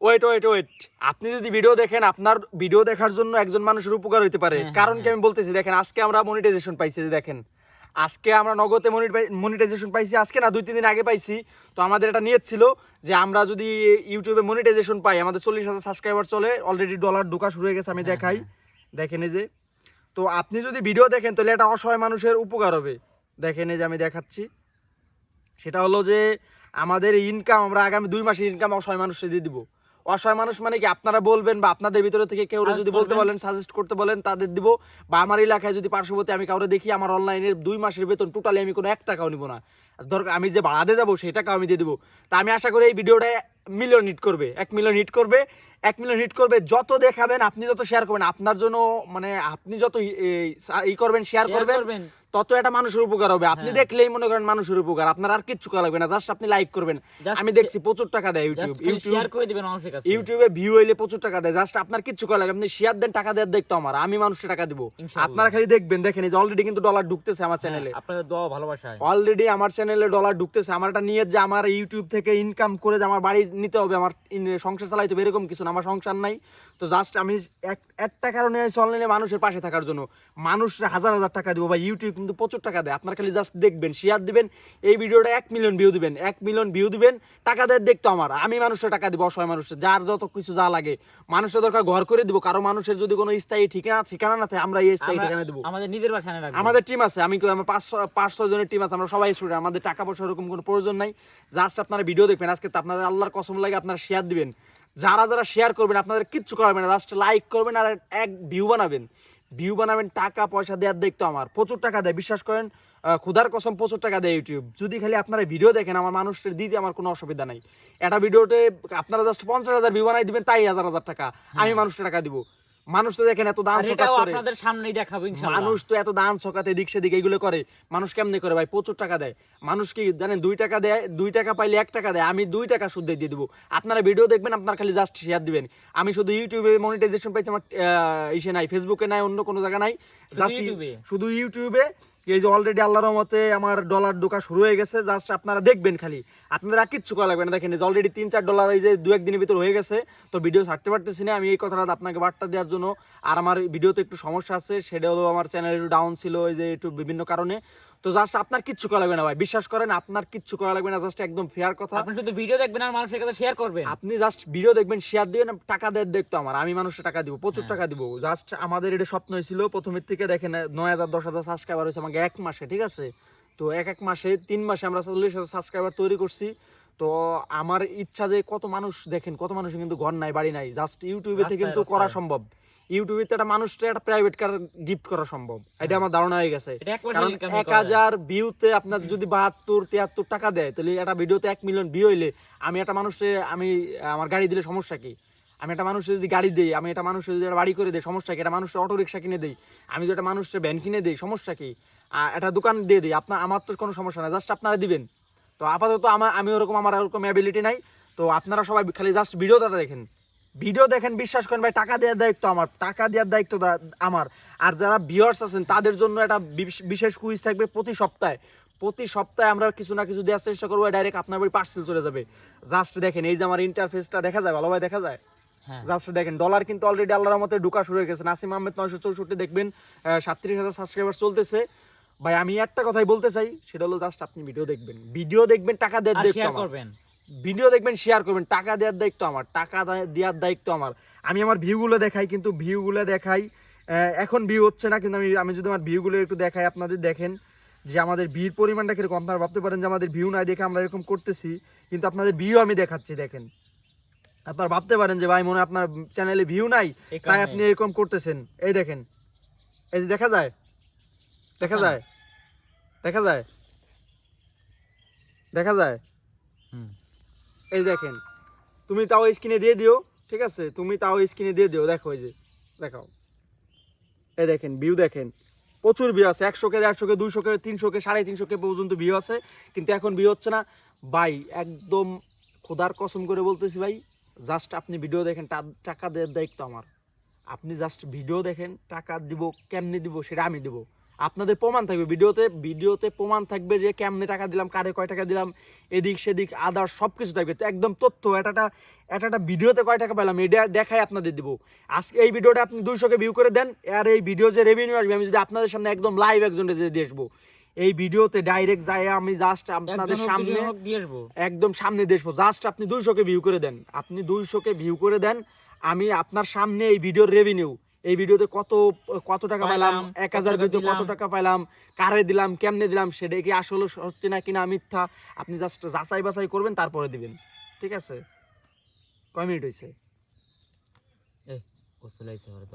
Wait, আপনি যদি video দেখেন, আপনার ভিডিও দেখার জন্য একজন মানুষের উপকার হতে পারে। কারণ কি আমি বলতেছি, দেখেন আজকে আমরা মনিটাইজেশন পাইছি, দেখেন আজকে আমরা নগদে মনিটাইজেশন পাইছি, আজকে না 2-3 দিন আগে পাইছি। তো আমাদের এটা নিয়ত ছিল যে আমরা যদি ইউটিউবে মনিটাইজেশন পাই, আমাদের 40,000 সাবস্ক্রাইবার চলে, অলরেডি ডলার ঢোকা শুরু হয়ে গেছে, আমি দেখাই, দেখেন এই যে। তো আপনি যদি ভিডিও দেখেন তাহলে এটা অসহায় মানুষের উপকার হবে। দেখেন এই যে আমি দেখাচ্ছি, সেটা হলো যে আমাদের ইনকাম, আমরা আগামী 2 মাসের ইনকাম অসহায় মানুষকে দিয়ে দিব। অসহায় মানুষ মানে কি, আপনারা বলবেন বা আপনাদের ভিতরে থেকে কেউ যদি বলতে বলেন, সাজেস্ট করতে বলেন, তাদের দিব। বা আমার এলাকায় যদি পার্শ্ববর্তী আমি কাউরে দেখি, আমার অনলাইনের 2 মাসের বেতন টোটালি আমি কোনো 1 টাকাও নিব না, দরকার আমি যে ভাড়াতে যাবো সেই টাকা আমি দিয়ে দিব। তা আমি আশা করি এই ভিডিওটা মিলিয়ন হিট করবে, 1 মিলিয়ন হিট করবে, 1 মিলিয়ন হিট করবে। যত দেখাবেন, আপনি যত শেয়ার করবেন, আপনার জন্য মানে আপনি যত ই করবেন, শেয়ার করবেন, তত একটা মানুষের উপকার হবে। আপনি দেখলেই মনে করেন মানুষের উপকার, আপনার আর কিচ্ছু করা লাগবে না, জাস্ট আপনি লাইক করবেন। আমি দেখছি প্রচুর টাকা দেয় ইউটিউবে ভিউ হইলে প্রচুর টাকা দেয়, জাস্ট আপনার কিচ্ছু করা লাগবে, আপনি শেয়ার দেন, টাকা দেওয়ার দেখতো আমার, আমি মানুষকে টাকা দিব। আপনারা খালি দেখবেন, দেখেন এই যে অলরেডি কিন্তু ডলার ঢুকতেছে আমার চ্যানেলে, আপনাদের দোয়া ভালোবাসায় অলরেডি আমার চ্যানেলে ডলার ঢুকতেছে। আমার একটা নিয়ত যে আমার ইউটিউব থেকে ইনকাম করে যে আমার বাড়ি নিতে হবে, আমার সংসার চালাইতে হবে, এরকম কিছু না, আমার সংসার নাই। তো জাস্ট আমি একটা কারণে অনলাইনে মানুষের পাশে থাকার জন্য, মানুষ হাজার হাজার টাকা দিব ভাই, ইউটিউব কিন্তু প্রচুর টাকা দেয়। আপনার খালি জাস্ট দেখবেন, শেয়ার দিবেন, এই ভিডিওটা 1 মিলিয়ন ভিউ দিবেন, 1 মিলিয়ন ভিউ দিবেন, টাকা দেয় দেখতো আমার, আমি মানুষের টাকা দিব, অসহায় মানুষের যার যত কিছু যা লাগে, মানুষের দরকার ঘর করে দিব, কারো মানুষের যদি কোনো স্থায়ী ঠিকানা না থাকে, আমরা এই স্থায়ী ঠিকানা দিব। আমাদের নিজের বাসায় রাখবো, আমাদের টিম আছে, আমার 5-6 জনের টিম আছে, আমরা সবাই স্টুডেন্ট, আমাদের টাকা পয়সা এরকম কোনো প্রয়োজন নাই। জাস্ট আপনারা ভিডিও দেখবেন, আজকে তো আপনাদের আল্লাহর কসম লাগে, আপনারা শেয়ার দিবেন, যারা যারা শেয়ার করবেন আপনাদের কিচ্ছু করবেন না, জাস্ট লাইক করবেন আর 1 ভিউ বানাবেন, টাকা পয়সা দেওয়ার দেখতো আমার প্রচুর টাকা দেয়, বিশ্বাস করেন, খুদার কসম প্রচুর টাকা দেয় ইউটিউব। যদি খালি আপনারা ভিডিও দেখেন, আমার মানুষের দিতে আমার কোনো অসুবিধা নাই। একটা ভিডিওতে আপনারা জাস্ট 50,000 ভিউ বানাই দিবেন, তাই 1,000 টাকা আমি মানুষের টাকা দিব। মানুষ তো দেখেন এত দান সকাত করে, আপনাদের সামনেই দেখাবো ইনশাআল্লাহ। মানুষ তো এত দান সকাতে দিক সেদিক এগুলো করে, মানুষ কেমনে করে ভাই, প্রচুর টাকা দেয়। মানুষ কি জানেন, 2 টাকা দেয়, 2 টাকা পাইলে 1 টাকা দেয়, আমি 2 টাকা সুদ দিয়ে দিব। আপনারা ভিডিও দেখবেন, আপনার খালি জাস্ট শেয়ার দিবেন। আমি শুধু ইউটিউবে মনিটাইজেশন পাইছি, আমার ইসে নাই, ফেসবুকে নাই, অন্য কোনো জায়গা নাই, জাস্ট শুধু ইউটিউবে। এই যে অলরেডি আল্লাহর রহমতে আমার ডলার ঢোকা শুরু হয়ে গেছে, জাস্ট আপনারা দেখবেন খালি, আপনাদের আর কিচ্ছু করা লাগবে না। দেখেন অলরেডি 3-4 ডলার এই যে 2-1 দিনের ভিতর হয়ে গেছে। তো ভিডিও ছাড়তে পারতেছি না, আমি এই কথাটা আপনাকে বার্তা দেওয়ার জন্য। আর আমার ভিডিওতে একটু সমস্যা আছে, সেটা হলো আমার চ্যানেল একটু ডাউন ছিল, এই যে একটু বিভিন্ন কারণে। তো জাস্ট আপনার কিচ্ছু করা লাগবে না ভাই, বিশ্বাস করেন, আপনার কিচ্ছু করা লাগবে না, জাস্ট একদম ফেয়ার কথা। আপনি শুধু ভিডিও দেখবেন আর মানুষের কাছে শেয়ার করবেন, আপনি জাস্ট ভিডিও দেখবেন, শেয়ার দিবেন, টাকা দেয় দেখতো আমার, আমি মানুষের টাকা দিব, প্রচুর টাকা দিব। জাস্ট আমাদের এটা স্বপ্ন ছিল প্রথমের থেকে, দেখেন 9,000-10,000 সাবস্ক্রাইবার হয়েছে আমাকে 1 মাসে, ঠিক আছে। তো 1 মাসে 3 মাসে আমরা 40,000 সাবস্ক্রাইবার তৈরি করছি। তো আমার ইচ্ছা যে কত মানুষ দেখেন, কত মানুষ কিন্তু ঘর নাই, বাড়ি নাই, জাস্ট ইউটিউবে থেকে কিন্তু করা সম্ভব। ইউটিউবে একটা মানুষটা একটা প্রাইভেট কার গিফট করা সম্ভব, এটা আমার ধারণা হয়ে গেছে। কারণ 1,000 ভিউতে আপনার যদি 72-73 টাকা দেয়, তাহলে একটা ভিডিওতে 1 মিলিয়ন ভিউ হইলে, আমি একটা মানুষে আমি আমার গাড়ি দিলে সমস্যা কি? আমি একটা মানুষের যদি গাড়ি দিই, আমি একটা মানুষের যদি বাড়ি করে দিই, সমস্যা কি? একটা মানুষের অটো রিক্সা কিনে দিই, আমি যদি একটা মানুষের ভ্যান কিনে দিই, সমস্যা কি? একটা দোকান দিয়ে দিই, আমার তো কোনো সমস্যা নাই, জাস্ট আপনারা দিবেন। তো আপাতত আমি ওরকম, আমার ওরকম অ্যাবিলিটি নাই। তো আপনারা সবাই খালি জাস্ট ভিডিওটা দেখেন, বিশ্বাস করেন ভাই, টাকা দেওয়ার দায়িত্ব আমার, টাকা দেওয়ার দায়িত্ব আমার। আর যারা ভিউয়ার্স আছেন তাদের জন্য একটা বিশেষ কুইজ থাকবে প্রতি সপ্তাহে আমরা কিছু না কিছু দেওয়ার চেষ্টা করবো, ডাইরেক্ট আপনার বাড়ি পার্সেল চলে যাবে। জাস্ট দেখেন, এই যে আমার ইন্টারফেসটা দেখা যায়, ভালোভাবে দেখা যায়, জাস্ট দেখেন, ডলার কিন্তু অলরেডি আল্লাহর রহমতে ঢোকা শুরু হয়ে গেছে। নাসিম আহমেদ 964 দেখবেন, 37,000 সাবস্ক্রাইবার চলতেছে ভাই। আমি একটা কথাই বলতে চাই, সেটা হলো জাস্ট আপনি ভিডিও দেখবেন, টাকা দেওয়ার দায়িত্ব আমার, ভিডিও দেখবেন, শেয়ার করবেন, টাকা দেওয়ার দায়িত্ব আমার, টাকা দেওয়ার দায়িত্ব আমার। আমি আমার ভিউগুলো দেখাই, কিন্তু ভিউগুলো দেখাই, এখন ভিউ হচ্ছে না, কিন্তু আমি যদি আমার ভিউগুলো একটু দেখাই, আপনাদের দেখেন যে আমাদের ভিউর পরিমাণটা কিরকম। আপনারা ভাবতে পারেন যে আমাদের ভিউ নাই দেখে আমরা এরকম করতেছি, কিন্তু আপনাদের ভিউ আমি দেখাচ্ছি, দেখেন। আপনারা ভাবতে পারেন যে ভাই মনে হয় আপনার চ্যানেলে ভিউ নাই, তাই আপনি এরকম করতেছেন। এই দেখেন, এই যে দেখা যায়, এই দেখেন, তুমি তাও স্ক্রিনে দিয়ে দিও, ঠিক আছে, দেখো, এই যে দেখাও, এই দেখেন ভিউ, দেখেন প্রচুর ভিউ আছে, 100K 150K 200K 300K 350K পর্যন্ত ভিউ আছে, কিন্তু এখন ভিউ হচ্ছে না ভাই। একদম খোদার কসম করে বলতেছি ভাই, জাস্ট আপনি ভিডিও দেখেন, টাকা দেওয়ার দায়িত্ব আমার। আপনি জাস্ট ভিডিও দেখেন, টাকা দিব, কেমনে দিব সেটা আমি দিব। আপনাদের প্রমাণ থাকবে ভিডিওতে প্রমাণ থাকবে যে কেমনে টাকা দিলাম, কারে কয় টাকা দিলাম, এদিক সেদিক আদার সবকিছু থাকবে। তো একদম তথ্য একটা ভিডিওতে কয় টাকা পেলাম এটা দেখাই আপনাদের দিব। আজকে এই ভিডিওটা আপনি 200কে ভিউ করে দেন, আর এই ভিডিও যে রেভিনিউ আসবে আমি যদি আপনাদের সামনে একদম লাইভ একজনের দিয়ে আসবো, এই ভিডিওতে ডাইরেক্ট যায় আমি জাস্ট আপনাদের সামনে দিয়ে আসবো। একদম সামনে দেখবো। জাস্ট আপনি 200কে ভিউ করে দেন, আপনি 200কে ভিউ করে দেন, আমি আপনার সামনে এই ভিডিওর রেভিনিউ, এই ভিডিওতে কত টাকা পেলাম, 1000 ভিডিও কত টাকা পেলাম, কারে দিলাম, কেমনে দিলাম, সেটা কি আসলে সত্যি না কিনা মিথ্যা, আপনি জাস্ট যাচাই বাছাই করবেন তারপরে দিবেন। ঠিক আছে? কয় মিনিট হয়েছে? এই ও চলে আইছে ঘরে তো।